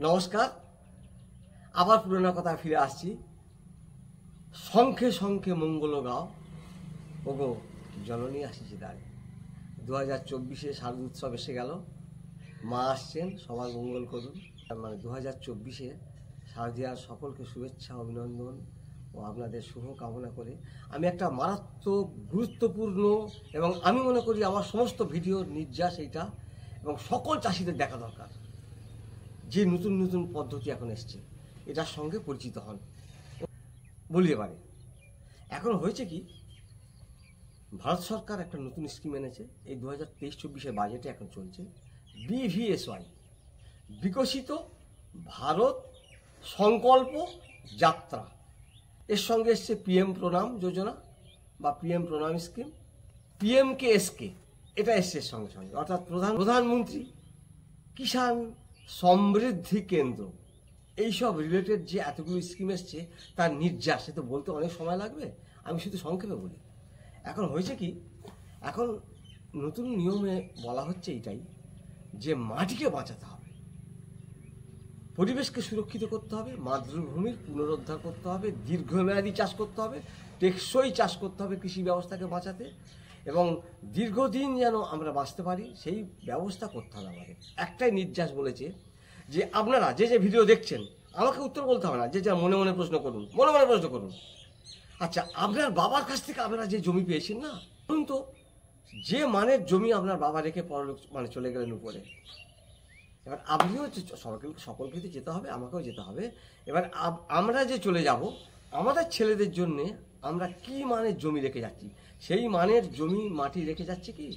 নমস্কার, আবার পুরোনো কথা ফিরে আসছি। শঙ্খে শঙ্খে মঙ্গল গাও, ওগো জননী আসিছে দ্বারে। 2024 শারদ উৎসব এসে গেল, মা আসছেন, সবার মঙ্গল করুন। 2024 শারদীয়ার সকলকে শুভেচ্ছা, অভিনন্দন ও আপনাদের শুভ কামনা করে আমি একটা মারাত্মক গুরুত্বপূর্ণ এবং আমি মনে করি আমার সমস্ত ভিডিওর নির্যাস এইটা, এবং সকল চাষিদের দেখা দরকার যে নতুন নতুন পদ্ধতি এখন এসছে, এটার সঙ্গে পরিচিত হন। বলি এবারে এখন হয়েছে কি, ভারত সরকার একটা নতুন স্কিম এনেছে। এই 2023-24 বাজেটে এখন চলছে BVSY, বিকশিত ভারত সংকল্প যাত্রা। এর সঙ্গে এসছে PM প্রণাম যোজনা বা PM প্রণাম স্কিম, PMKSK, এটা এসছে এর সঙ্গে সঙ্গে, অর্থাৎ প্রধানমন্ত্রী কিষাণ সমৃদ্ধি কেন্দ্র। এইসব রিলেটেড যে এতগুলো স্কিম এসছে তার নির্যাস, সে তো বলতে অনেক সময় লাগবে, আমি শুধু সংক্ষেপে বলি। এখন হয়েছে কি, এখন নতুন নিয়মে বলা হচ্ছে এইটাই যে মাটিকে বাঁচাতে হবে, পরিবেশকে সুরক্ষিত করতে হবে, মাতৃভূমির পুনরুদ্ধার করতে হবে, দীর্ঘমেয়াদী চাষ করতে হবে, টেকসই চাষ করতে হবে কৃষি ব্যবস্থাকে বাঁচাতে, এবং দীর্ঘদিন যেন আমরা বাঁচতে পারি সেই ব্যবস্থা করতে হবে আমাদের। একটাই নির্যাস বলেছে যে আপনারা যে যে ভিডিও দেখছেন, আমাকে উত্তর বলতে হবে না, যে যা মনে মনে প্রশ্ন করুন, মনে মনে প্রশ্ন করুন। আচ্ছা, আপনার বাবার কাছ থেকে আপনারা যে জমি পেয়েছেন না, শুনুন তো, যে মানের জমি আপনার বাবা রেখে পরলোক চলে গেলেন উপরে, এবার আপনিও সকলকে তো যেতে হবে, আমাকেও যেতে হবে। এবার আমরা যে চলে যাব, আমাদের ছেলেদের জন্যে আমরা কি মানের জমি রেখে যাচ্ছি, সেই মানের জমি মাটি রেখে যাচ্ছে কি,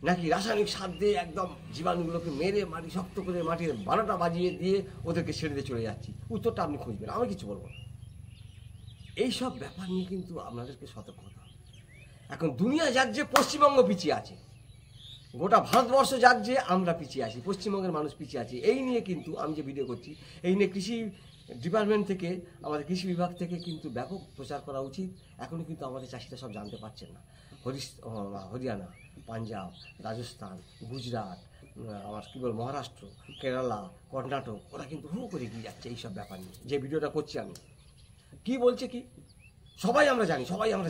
নাকি রাসায়নিক সার দিয়ে একদম জীবাণুগুলোকে মেরে মাটি শক্ত করে মাটির 12টা বাজিয়ে দিয়ে ওদেরকে ছেড়ে দিয়ে চলে যাচ্ছি? উত্তরটা আপনি খুঁজবেন, আমি কিছু বলবো না। এইসব ব্যাপার নিয়ে কিন্তু আপনাদেরকে সতর্ক হতে হবে। এখন দুনিয়া যার যে পশ্চিমবঙ্গ পিছিয়ে আছে, গোটা ভারতবর্ষ যার যে আমরা পিছিয়ে আছি, পশ্চিমবঙ্গের মানুষ পিছিয়ে আছে, এই নিয়ে কিন্তু আমি যে ভিডিও করছি, এই নিয়ে কৃষি ডিপার্টমেন্ট থেকে, আমাদের কৃষি বিভাগ থেকে কিন্তু ব্যাপক প্রচার করা উচিত। এখনও কিন্তু আমাদের চাষিরা সব জানতে পারছেন না। হরিয়ানা, পাঞ্জাব, রাজস্থান, গুজরাট, আমার কী বল, মহারাষ্ট্র, কেরালা, কর্ণাটক, ওরা কিন্তু হু করে এগিয়ে যাচ্ছে এইসব ব্যাপার নিয়ে। যে ভিডিওটা করছি আমি, কি বলছে কি, সবাই আমরা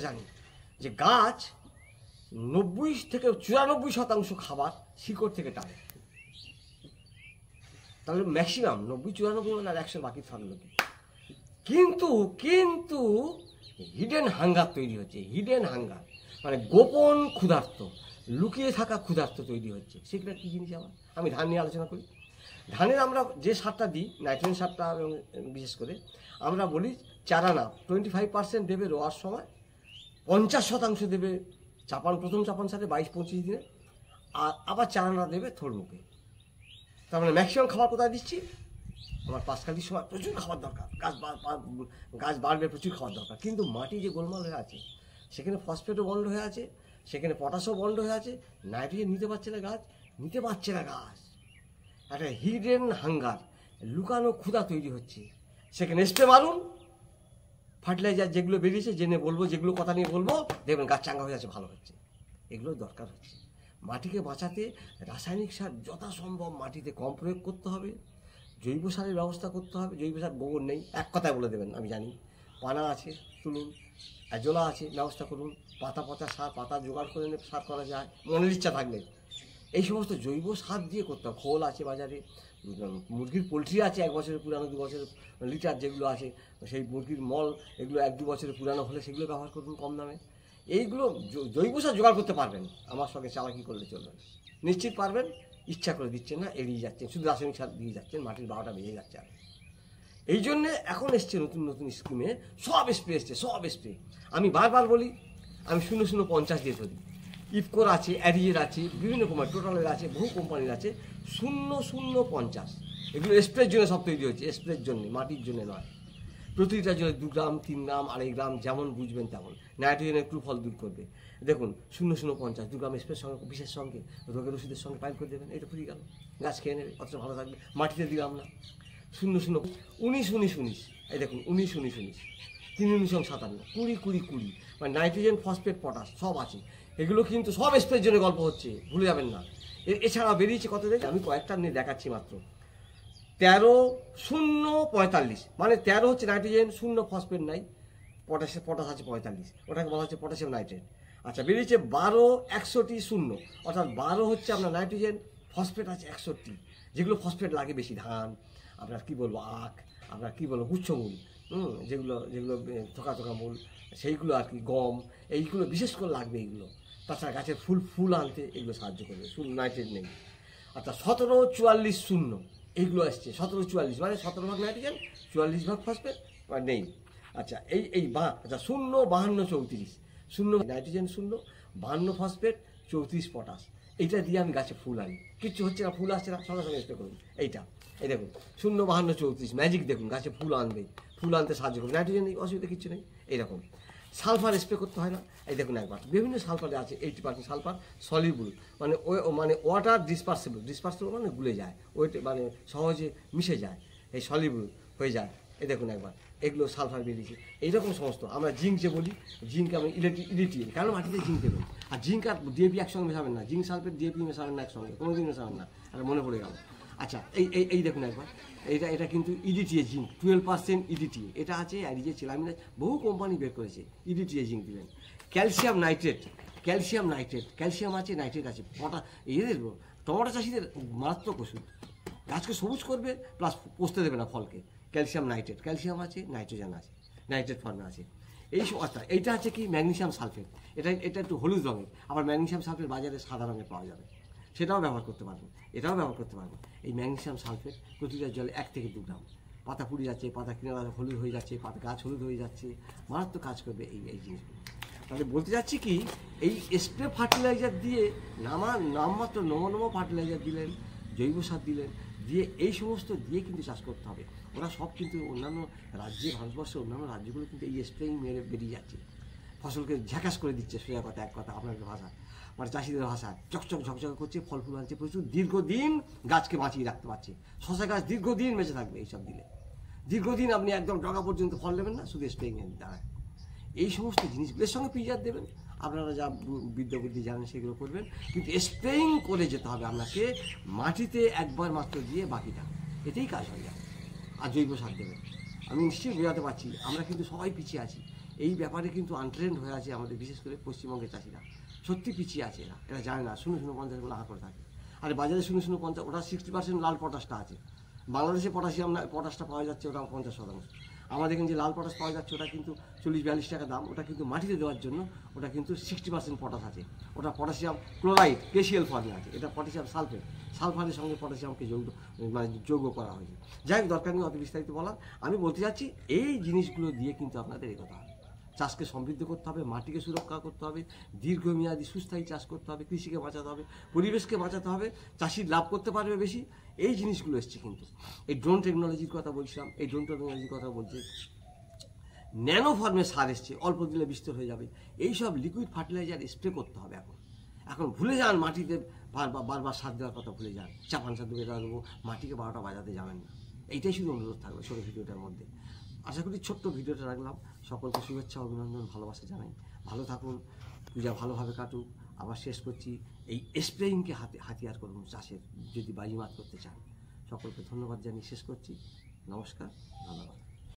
জানি যে গাছ 90 থেকে 94% খাবার শিকড় থেকে টানে। তাহলে ম্যাক্সিমাম 90-94 মানে আর 100 বাকি থাকলো কি। কিন্তু হিডেন হাঙ্গার তৈরি হচ্ছে, হিডেন হাঙ্গার মানে গোপন ক্ষুধার্ত, লুকিয়ে থাকা ক্ষুধার্ত তৈরি হচ্ছে। সেগুলো কী জিনিস? আমি ধান নিয়ে আলোচনা করি। ধানের আমরা যে সারটা দিই, নাইট্রোজেন সারটা, এবং বিশেষ করে আমরা বলি চারানা 25% দেবে রোয়ার সময়, 50% দেবে প্রথম চাপান সাথে 22-25 দিনে, আর আবার চারানা দেবে থোড়মুখে। তার মানে ম্যাক্সিমাম খাবার কোথায় দিচ্ছি? আমার পাঁচকাঠির সময় প্রচুর খাবার দরকার, গাছ বাড়বে, প্রচুর খাবার দরকার। কিন্তু মাটি যে গোলমাল হয়ে আছে, সেখানে ফসফেটও বন্ধ হয়ে আছে, সেখানে পটাশও বন্ধ হয়ে আছে, নাইট্রোজেন নিতে পারছে না গাছ। একটা হিডেন হাঙ্গার, লুকানো ক্ষুধা তৈরি হচ্ছে। সেখানে স্প্রে মারুন, ফার্টিলাইজার যেগুলো বেরিয়েছে, যেগুলো কথা নিয়ে বলবো, দেখবেন গাছ চাঙ্গা হয়ে যাচ্ছে, ভালো হচ্ছে। এগুলো দরকার হচ্ছে। মাটিকে বাঁচাতে রাসায়নিক সার যথাসম্ভব মাটিতে কম প্রয়োগ করতে হবে, জৈব সারের ব্যবস্থা করতে হবে। জৈব সার, গোবর নেই, এক কথায় বলে দেবেন, আমি জানি। পানা আছে, তুলুন, অ্যাজোলা আছে, ব্যবস্থা করুন। পচা সার, পাতা জোগাড় করে সার করা যায়, মনের ইচ্ছা থাকলে। এই সমস্ত জৈব সার দিয়ে করতে হবে। খোল আছে বাজারে, মুরগির পোলট্রি আছে 1 বছরের পুরানো, 2 বছরের লিটার যেগুলো আছে, সেই মুরগির মল, এগুলো 1-2 বছরের পুরানো হলে সেগুলো ব্যবহার করুন কম দামে। এইগুলো জৈব সার জোগাড় করতে পারবেন, আমার সঙ্গে চালাকি করলে চলবে, নিশ্চিত পারবেন। ইচ্ছা করে দিচ্ছেন না, এড়িয়ে যাচ্ছেন, শুধু রাসায়নিক সার দিয়ে যাচ্ছেন, মাটির 12টা বেজে যাচ্ছে। আর এই জন্যে এখন এসছে নতুন স্কিমে সব স্প্রে। আমি বারবার বলি, আমি 0050 দিয়ে ধরি। ইফকোর আছে, অ্যারিজের আছে, বিভিন্ন কোম্পানি, টোটালের আছে, বহু কোম্পানির আছে। 0050 এগুলো স্প্রের জন্য সব তৈরি হচ্ছে, স্প্রের জন্য, মাটির জন্য নয়। প্রতিটা জন্য 2 গ্রাম, 3 গ্রাম, 2.5 গ্রাম, যেমন বুঝবেন তেমন। নাইট্রোজেনের ফল দূর করবে। দেখুন 0050 2 গ্রাম স্প্রের সঙ্গে, বিষের সঙ্গে, রোগের ওষুধের সঙ্গে পাইল করে দেবেন, এটা ফুরিয়ে গেল, গাছ খেয়ে নেবে, অথচ ভালো থাকবে। মাটিতে দিলাম না। 00-19-19, এই দেখুন 19-19-19, 3-19-57, 20-20-20, মানে নাইট্রোজেন, ফসফেট, পটাশ সব আছে। এগুলো কিন্তু সব স্প্রের জন্য গল্প হচ্ছে, ভুলে যাবেন না। এছাড়া বেরিয়েছে কত দেখে, আমি কয়েকটা নিয়ে দেখাচ্ছি মাত্র। 13-0-45, মানে 13 হচ্ছে নাইট্রোজেন, 0 ফসফেট নাই, পটাশ আছে 45, ওটাকে বলা হচ্ছে পটাশিয়াম নাইট্রেট। আচ্ছা, বেরিয়েছে 12-61-0, অর্থাৎ 12 হচ্ছে আপনার নাইট্রোজেন, ফসফেট আছে 61, যেগুলো ফসফেট লাগে বেশি, ধান, আপনার কী বলবো আখ, আপনার কী বলবো গুচ্ছমূল, যেগুলো যেগুলো থোকা মূল, সেইগুলো আর কি, গম, এইগুলো বিশেষ করে লাগবে এইগুলো। তাছাড়া গাছের ফুল আনতে এগুলো সাহায্য করবে, নাইট্রেট নেই। আচ্ছা, 17-44-0 এইগুলো আসছে, 17-44 মানে 17 ভাগ নাইট্রোজেন, 44 ভাগ ফসফেট নেই। আচ্ছা, আচ্ছা 0-52-34, 0 নাইট্রোজেন, 0 52 ফসফেট, 34 পটাশ, এইটা দিয়ে আমি গাছে ফুল আনি, কিচ্ছু হচ্ছে না, ফুল আসছে না, সঙ্গে সঙ্গে স্প্রে করুন। এই দেখুন 0-52-34 ম্যাজিক, দেখুন গাছে ফুল আনবে, ফুল আনতে সাহায্য করবে, নাইট্রোজেন নেই, অসুবিধা কিচ্ছু নেই। এইরকম সালফার স্প্রে করতে হয় না, এই দেখুন একবার, বিভিন্ন সালফারে আছে 80% সালফার সলিউবল, মানে ওয়াটার ডিসপার্সেবল মানে গুলে যায়, ওইটা মানে সহজে মিশে যায়, এই সলিউবল হয়ে যায়। এই দেখুন একবার, এগুলো সালফার বেরিয়েছে। এইরকম সমস্ত আমরা জিঙ্ক যে বলি, জিঙ্ক আমি ইলেকট্রিক, কারণ মাটিতে জিঙ্ক দেবেন, আর জিঙ্ক আর ডিএপি একসঙ্গে মেশাবেন না, জিঙ্ক সালফেট ডিএপি মেশাবেন না একসঙ্গে, কোনোদিন মেশাবেন না, আর মনে পড়ে গেল। আচ্ছা, এই দেখুন একবার, এটা কিন্তু ইডিটিএ জিঙ্ক, 12% ইডিটিএ, এটা আছে, আর এই যে চিলামিনা বহু কোম্পানি বের করেছে, ইডিটিএ জিঙ্ক দিবেন। ক্যালসিয়াম নাইট্রেট ক্যালসিয়াম আছে, নাইট্রেট আছে, এদের টমেটো চাষিদের মারাত্মক ওষুধ, গাছকে সবুজ করবে প্লাস পোষতে দেবে না ফলকে। ক্যালসিয়াম আছে, নাইট্রোজেন আছে, নাইট্রেট ফর্মে আছে। অর্থাৎ এইটা আছে কি ম্যাগনেসিয়াম সালফেট, এটা একটু হলুদ রঙের, আবার ম্যাগনেসিয়াম সালফেট বাজারে সাদা রঙের পাওয়া যাবে, সেটাও ব্যবহার করতে পারবেন, এটাও ব্যবহার করতে পারবেন। এই ম্যাগনেসিয়াম সালফেট প্রতি লিটার জলে 1 থেকে 2 গ্রাম, পাতা পুড়ে যাচ্ছে, পাতা কিনারা হলুদ হয়ে যাচ্ছে, পাতা গাছ হলুদ হয়ে যাচ্ছে, মারাত্মক কাজ করবে এই জিনিসগুলো। তাহলে বলতে যাচ্ছি কি, এই স্প্রে ফার্টিলাইজার দিয়ে নামমাত্র নমো ফার্টিলাইজার দিলেন, জৈব সার দিলেন, দিয়ে এই সমস্ত দিয়ে কিন্তু চাষ করতে হবে। ওরা সব কিন্তু অন্যান্য রাজ্যে, ভারতবর্ষের অন্যান্য রাজ্যগুলো কিন্তু এই স্প্রেইং মেরে বেরিয়ে যাচ্ছে, ফসলকে ঝাঁকাস করে দিচ্ছে, সোজা কথা, এক কথা আপনাদের ভাষা, মানে চাষিদের ভাষা, ঝকঝক করছে, ফল ফুল আনছে প্রচুর, দীর্ঘদিন গাছকে বাঁচিয়ে রাখতে পারছে। শশা গাছ দীর্ঘদিন বেঁচে থাকবে এইসব দিলে, দীর্ঘদিন আপনি একদম ডগা পর্যন্ত ফল নেবেন না, শুধু স্প্রেইং এর দ্বারা। এই সমস্ত জিনিসগুলোর সঙ্গে পিজার দেবেন, আপনারা যা বিদ্যা বুদ্ধি জানেন সেগুলো করবেন, কিন্তু স্প্রেইং করে যেতে হবে আপনাকে, মাটিতে একবার মাত্র দিয়ে বাকিটা, এটাই কাজ হয়ে যায়। আর জৈব সার দেবেন। আমি নিশ্চয়ই বোঝাতে পারছি, আমরা কিন্তু সবাই পিছিয়ে আছি এই ব্যাপারে, কিন্তু আনট্রেন্ড হয়ে আছে আমাদের, বিশেষ করে পশ্চিমবঙ্গের চাষিরা সত্যি পিছিয়ে আছে, এরা জানে না, 0-0-50 বলে করে থাকে। আর বাজারে 0-0-50, ওটা 60% লাল পটাশটা আছে, বাংলাদেশে পটাশটা পাওয়া যাচ্ছে ওটা 50%। আমাদের কিন্তু যে লাল পটাশ পাওয়া যাচ্ছে ওটা কিন্তু 40-42 টাকা দাম, ওটা কিন্তু মাটিতে দেওয়ার জন্য, ওটা কিন্তু 60% পটাশ আছে, ওটা পটাশিয়াম ক্লোরাইড কেসিএল ফর্মে আছে, এটা পটাশিয়াম সালফারের সঙ্গে পটাশিয়ামকে যোগ করা হয়েছে। যাই হোক, দরকার নেই অত বিস্তারিত বলার, আমি বলতে চাচ্ছি এই জিনিসগুলো দিয়ে কিন্তু আপনাদের এগোতে হবে, চাষকে সমৃদ্ধ করতে হবে, মাটিকে সুরক্ষা করতে হবে, দীর্ঘমেয়াদী সুস্থায়ী চাষ করতে হবে, কৃষিকে বাঁচাতে হবে, পরিবেশকে বাঁচাতে হবে, চাষির লাভ করতে পারবে বেশি, এই জিনিসগুলো এসছে। কিন্তু এই ড্রোন টেকনোলজির কথা বলছিলাম, এই ড্রোন টেকনোলজির কথা বলছি, ন্যানো ফর্মে সার এসছে, অল্প দিলে বিস্তর হয়ে যাবে, এইসব লিকুইড ফার্টিলাইজার স্প্রে করতে হবে। এখন ভুলে যান মাটিতে বারবার সার দেওয়ার কথা, ভুলে যান, চাপান সার দেবো, মাটিকে 12টা বাজাতে যাবেন না। এইটাই শুধু অনুরোধ থাকবে ছোটো ভিডিওটার মধ্যে। আশা করি ছোট্ট ভিডিওটা রাখলাম, সকলকে শুভেচ্ছা, অভিনন্দন, ভালোবাসা জানাই, ভালো থাকুন, পূজা ভালোভাবে কাটুক। আবার শেষ করছি, এই স্প্রেইংকে হাতিয়ার করুন চাষের, যদি বাজিমাত করতে চান। সকলকে ধন্যবাদ জানিয়ে শেষ করছি, নমস্কার, ধন্যবাদ।